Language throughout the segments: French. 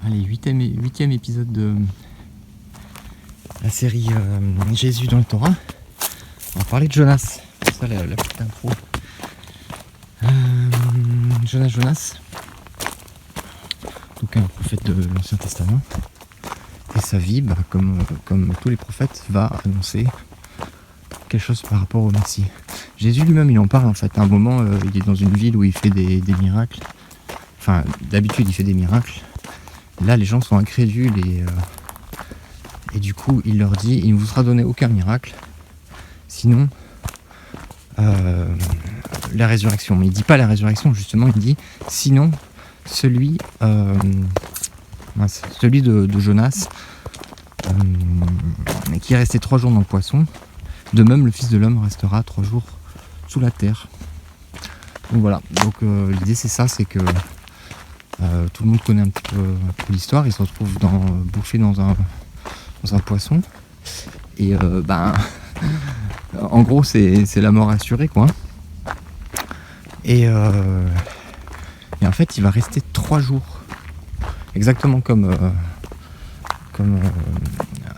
Allez, huitième épisode de la série Jésus dans le Torah. On va parler de Jonas. C'est ça la petite intro. Jonas. Donc un prophète de l'Ancien Testament. Et sa vie, comme tous les prophètes, va annoncer quelque chose par rapport au Messie. Jésus lui-même, il en parle en fait. À un moment, il est dans une ville où il fait des miracles. Enfin, d'habitude, il fait des miracles. Là, les gens sont incrédules et du coup, il leur dit, il ne vous sera donné aucun miracle, sinon la résurrection. Mais il ne dit pas la résurrection, justement, il dit, sinon celui de Jonas, qui est resté 3 jours dans le poisson. De même, le Fils de l'homme restera 3 jours sous la terre. Donc voilà, l'idée c'est ça, c'est que tout le monde connaît un petit peu l'histoire. Il se retrouve bouffé dans un poisson. Et en gros, c'est la mort assurée, quoi. Et en fait, il va rester 3 jours. Exactement comme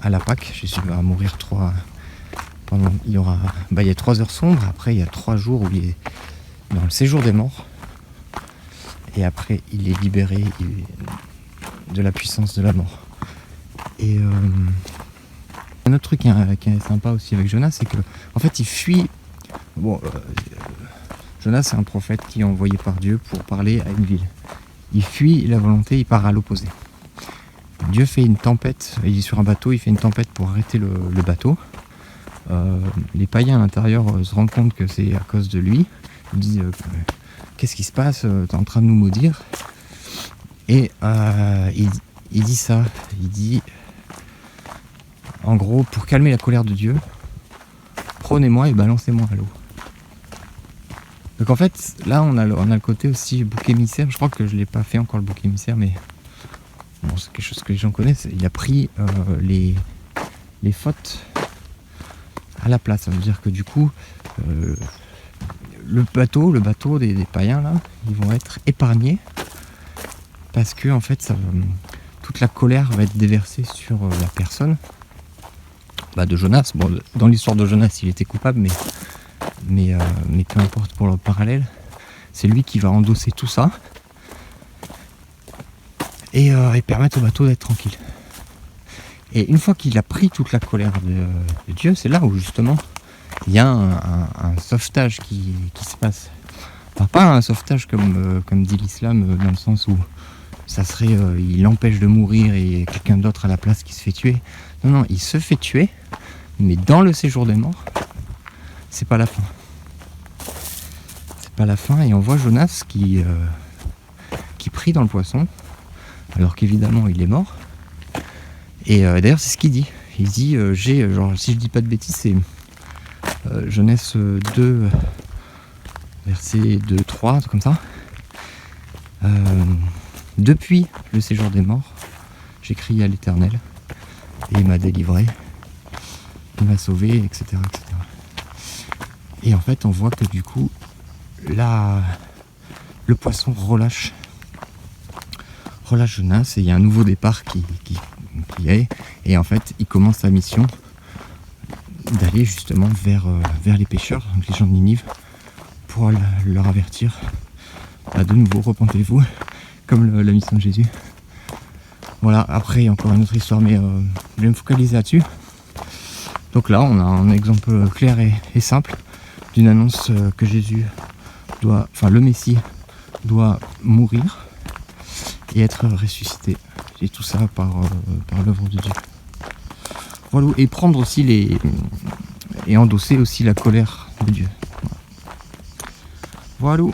à la Pâque. Jésus va mourir il y a 3 heures sombres. Après, il y a 3 jours où il est dans le séjour des morts. Et après, il est libéré de la puissance de la mort. Et un autre truc qui est sympa aussi avec Jonas, c'est que en fait, il fuit. Jonas, c'est un prophète qui est envoyé par Dieu pour parler à une ville. Il fuit la volonté, il part à l'opposé. Dieu fait une tempête, il est sur un bateau, il fait une tempête pour arrêter le bateau. Les païens à l'intérieur se rendent compte que c'est à cause de lui. Ils disent qu'est-ce qui se passe, t'es en train de nous maudire. Et il dit ça, il dit en gros, pour calmer la colère de Dieu, prenez-moi et balancez-moi à l'eau. Donc en fait, là on a le côté aussi bouc émissaire. Je crois que je l'ai pas fait encore le bouc émissaire, mais bon, c'est quelque chose que les gens connaissent. Il a pris les fautes à la place. Ça veut dire que du coup, le bateau des païens là, ils vont être épargnés parce que en fait, toute la colère va être déversée sur la personne de Jonas. Bon, dans l'histoire de Jonas, il était coupable, mais peu importe pour le parallèle, c'est lui qui va endosser tout ça et permettre au bateau d'être tranquille. Et une fois qu'il a pris toute la colère de Dieu, c'est là où justement il y a un sauvetage qui se passe. Enfin, pas un sauvetage comme dit l'islam, dans le sens où ça serait il l'empêche de mourir et quelqu'un d'autre à la place qui se fait tuer. Non, il se fait tuer, mais dans le séjour des morts, c'est pas la fin. C'est pas la fin, et on voit Jonas qui prie dans le poisson, alors qu'évidemment il est mort. Et d'ailleurs c'est ce qu'il dit. Il dit, si je dis pas de bêtises, c'est Genèse 2, verset 2, 3, comme ça. Depuis le séjour des morts, j'ai crié à l'Éternel, et il m'a délivré, il m'a sauvé, etc., etc. Et en fait, on voit que du coup, là, le poisson relâche Jonas, et il y a un nouveau départ qui est, et en fait, il commence sa mission d'aller justement vers les pêcheurs, donc les gens de Ninive, pour leur avertir, de nouveau, repentez-vous, comme la mission de Jésus. Voilà, après, il y a encore une autre histoire, mais je vais me focaliser là-dessus. Donc là, on a un exemple clair et simple d'une annonce que le Messie doit mourir et être ressuscité. Et tout ça par l'œuvre de Dieu. Voilà, et prendre aussi et endosser aussi la colère de Dieu. Voilà.